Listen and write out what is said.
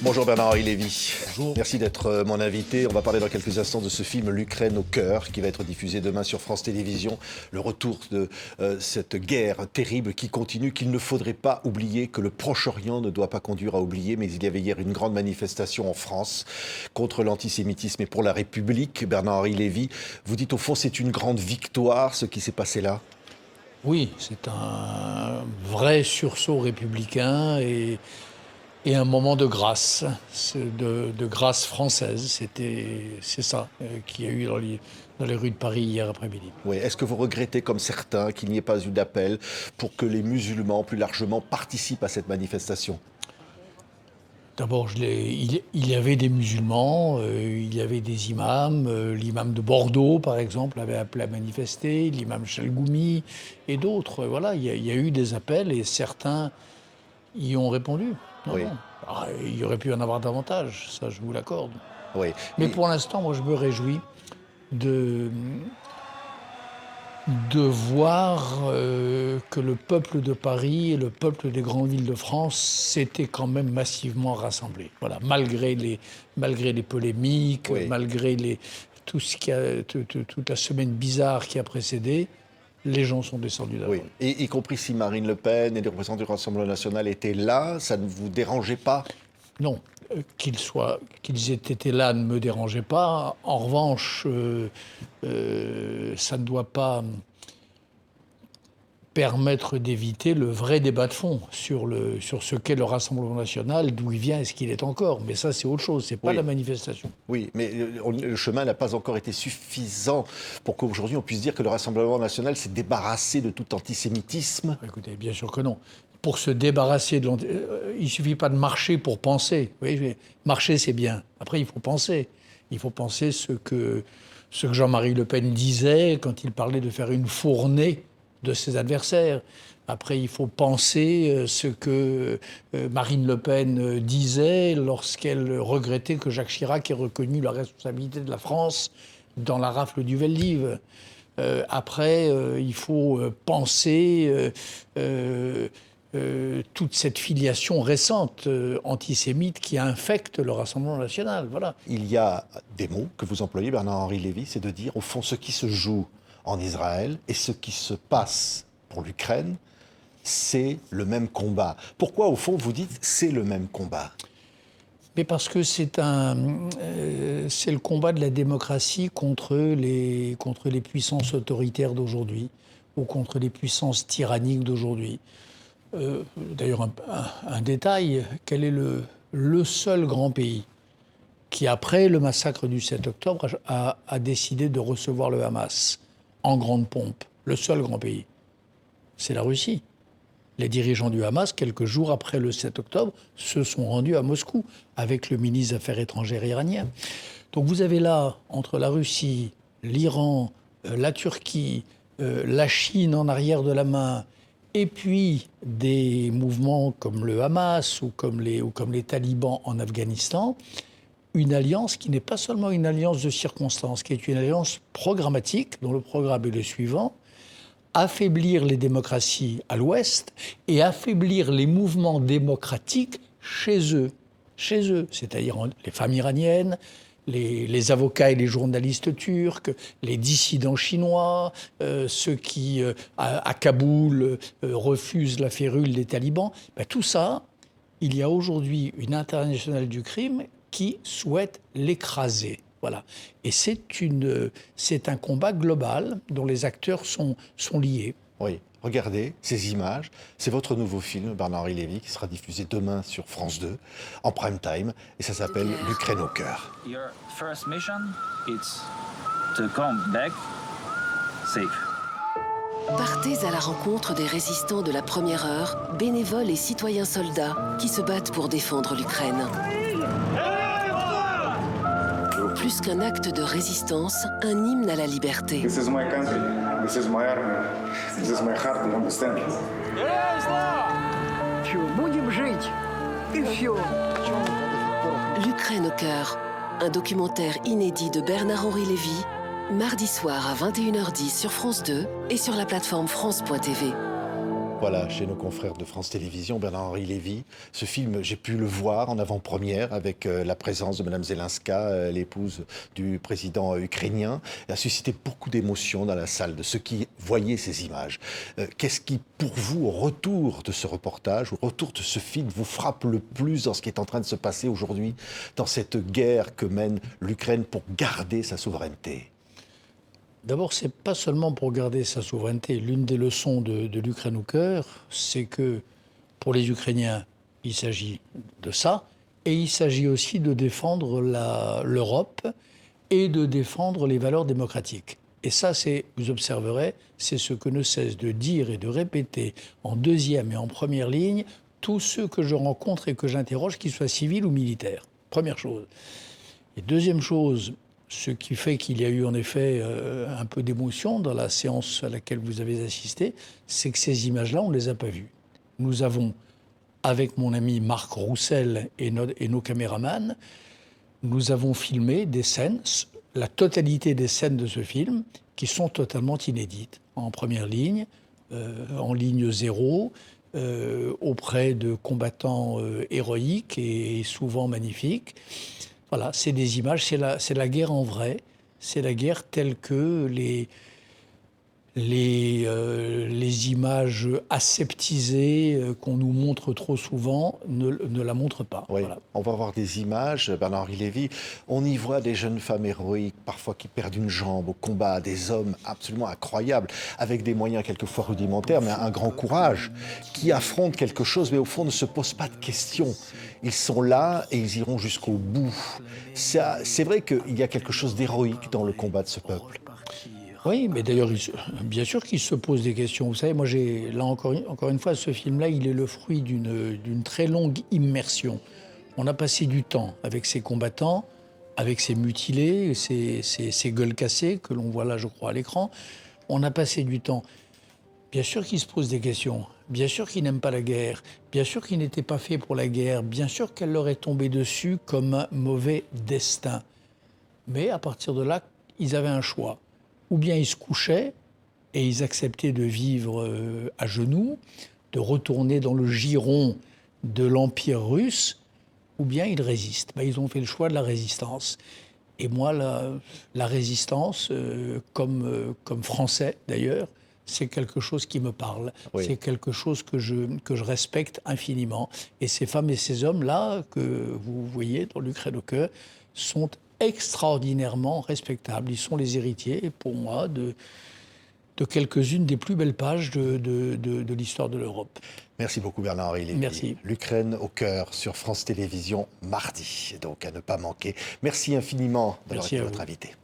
Bonjour Bernard-Henri Lévy. Bonjour. Merci d'être mon invité. On va parler dans quelques instants de ce film L'Ukraine au cœur qui va être diffusé demain sur France Télévisions. Le retour de cette guerre terrible qui continue, qu'il ne faudrait pas oublier, que le Proche-Orient ne doit pas conduire à oublier. Mais il y avait hier une grande manifestation en France contre l'antisémitisme et pour la République. Bernard-Henri Lévy, vous dites au fond c'est une grande victoire ce qui s'est passé là? Oui, c'est un vrai sursaut républicain et un moment de grâce, de grâce française. C'est ça qu'il y a eu dans les rues de Paris hier après-midi. Oui. Est-ce que vous regrettez, comme certains, qu'il n'y ait pas eu d'appel pour que les musulmans, plus largement, participent à cette manifestation? D'abord, il y avait des musulmans, il y avait des imams. L'imam de Bordeaux, par exemple, avait appelé à manifester, l'imam Chalgoumi et d'autres. Voilà, il y a eu des appels et certains y ont répondu. Non, Oui. non. Ah, il y aurait pu en avoir davantage, ça je vous l'accorde. Oui. Mais pour l'instant, moi je me réjouis de voir que le peuple de Paris et le peuple des grandes villes de France s'étaient quand même massivement rassemblés. Voilà, malgré les polémiques, Oui. malgré toute la semaine bizarre qui a précédé, les gens sont descendus d'abord. Oui, et y compris si Marine Le Pen et les représentants du Rassemblement national étaient là, ça ne vous dérangeait pas? Non, qu'ils aient été là ne me dérangeait pas. En revanche, ça ne doit pas permettre d'éviter le vrai débat de fond sur ce qu'est le Rassemblement national, d'où il vient et ce qu'il est encore. Mais ça, c'est autre chose, c'est pas Oui. la manifestation. Oui, mais le chemin n'a pas encore été suffisant pour qu'aujourd'hui on puisse dire que le Rassemblement national s'est débarrassé de tout antisémitisme. Écoutez, bien sûr que non. Pour se débarrasser il ne suffit pas de marcher pour penser. Oui, marcher, c'est bien. Après, il faut penser. Il faut penser ce que Jean-Marie Le Pen disait quand il parlait de faire une fournée de ses adversaires. Après, il faut penser ce que Marine Le Pen disait lorsqu'elle regrettait que Jacques Chirac ait reconnu la responsabilité de la France dans la rafle du Veldiv. Après, il faut penser toute cette filiation récente antisémite qui infecte le Rassemblement national. Voilà. Il y a des mots que vous employez, Bernard-Henri Lévy, c'est de dire au fond ce qui se joue en Israël et ce qui se passe pour l'Ukraine, c'est le même combat. Pourquoi au fond vous dites c'est le même combat? Mais parce que c'est le combat de la démocratie contre les puissances autoritaires d'aujourd'hui ou contre les puissances tyranniques d'aujourd'hui. D'ailleurs, un détail, quel est le seul grand pays qui, après le massacre du 7 octobre, a décidé de recevoir le Hamas en grande pompe? Le seul grand pays, c'est la Russie. Les dirigeants du Hamas, quelques jours après le 7 octobre, se sont rendus à Moscou avec le ministre des Affaires étrangères iranien. Donc vous avez là, entre la Russie, l'Iran, la Turquie, la Chine en arrière de la main, et puis des mouvements comme le Hamas ou comme les talibans en Afghanistan, une alliance qui n'est pas seulement une alliance de circonstances, qui est une alliance programmatique, dont le programme est le suivant: affaiblir les démocraties à l'Ouest et affaiblir les mouvements démocratiques chez eux, c'est-à-dire les femmes iraniennes, les avocats et les journalistes turcs, les dissidents chinois, ceux qui, à Kaboul, refusent la férule des talibans. Ben, tout ça, il y a aujourd'hui une internationale du crime qui souhaite l'écraser. Voilà. Et c'est un combat global dont les acteurs sont liés. Oui, regardez ces images. C'est votre nouveau film, Bernard-Henri Lévy, qui sera diffusé demain sur France 2, en prime time, et ça s'appelle L'Ukraine au cœur. Your first mission is to come back safe. Partez à la rencontre des résistants de la première heure, bénévoles et citoyens soldats qui se battent pour défendre l'Ukraine. Plus qu'un acte de résistance, un hymne à la liberté. This is my country, this is my army, this is my heart, you understand? L'Ukraine au cœur, un documentaire inédit de Bernard-Henri Lévy, mardi soir à 21h10 sur France 2 et sur la plateforme France.tv. Voilà, chez nos confrères de France Télévisions, Bernard-Henri Lévy. Ce film, j'ai pu le voir en avant-première avec la présence de Mme Zelenska, l'épouse du président ukrainien. Elle a suscité beaucoup d'émotions dans la salle de ceux qui voyaient ces images. Qu'est-ce qui, pour vous, au retour de ce reportage, au retour de ce film, vous frappe le plus dans ce qui est en train de se passer aujourd'hui, dans cette guerre que mène l'Ukraine pour garder sa souveraineté ? D'abord, ce n'est pas seulement pour garder sa souveraineté. L'une des leçons de l'Ukraine au cœur, c'est que pour les Ukrainiens, il s'agit de ça, et il s'agit aussi de défendre l'Europe et de défendre les valeurs démocratiques. Et ça, vous observerez, c'est ce que ne cessent de dire et de répéter en deuxième et en première ligne tous ceux que je rencontre et que j'interroge, qu'ils soient civils ou militaires. Première chose. Et deuxième chose, ce qui fait qu'il y a eu en effet un peu d'émotion dans la séance à laquelle vous avez assisté, c'est que ces images-là, on ne les a pas vues. Nous avons, avec mon ami Marc Roussel et nos caméramans, nous avons filmé des scènes, la totalité des scènes de ce film, qui sont totalement inédites. En première ligne, en ligne zéro, auprès de combattants héroïques et souvent magnifiques. Voilà, c'est des images, c'est la guerre en vrai, c'est la guerre telle que les images aseptisées qu'on nous montre trop souvent ne la montrent pas. Oui, Voilà. on va voir des images, Bernard-Henri Lévy, on y voit des jeunes femmes héroïques, parfois qui perdent une jambe au combat, des hommes absolument incroyables, avec des moyens quelquefois rudimentaires, mais un grand courage, qui affrontent quelque chose, mais au fond ne se posent pas de questions. Ils sont là et ils iront jusqu'au bout. C'est vrai qu'il y a quelque chose d'héroïque dans le combat de ce peuple. Oui, mais d'ailleurs, bien sûr qu'il se pose des questions. Vous savez, moi, là encore une fois, ce film-là, il est le fruit d'une très longue immersion. On a passé du temps avec ces combattants, avec ces mutilés, ces gueules cassées que l'on voit là, je crois, à l'écran. On a passé du temps. Bien sûr qu'il se pose des questions. Bien sûr qu'il n'aime pas la guerre. Bien sûr qu'il n'était pas fait pour la guerre. Bien sûr qu'elle leur est tombée dessus comme un mauvais destin. Mais à partir de là, ils avaient un choix. Ou bien ils se couchaient et ils acceptaient de vivre à genoux, de retourner dans le giron de l'Empire russe, ou bien ils résistent. Ils ont fait le choix de la résistance. Et moi, la résistance, comme Français d'ailleurs, c'est quelque chose qui me parle. Oui. C'est quelque chose que je respecte infiniment. Et ces femmes et ces hommes-là, que vous voyez dans l'Ukraine au cœur, sont extraordinairement respectables. Ils sont les héritiers, pour moi, de quelques-unes des plus belles pages de l'histoire de l'Europe. Merci beaucoup Bernard-Henri Lévy. Merci. L'Ukraine au cœur sur France Télévisions mardi, donc à ne pas manquer. Merci infiniment d'avoir été votre invité.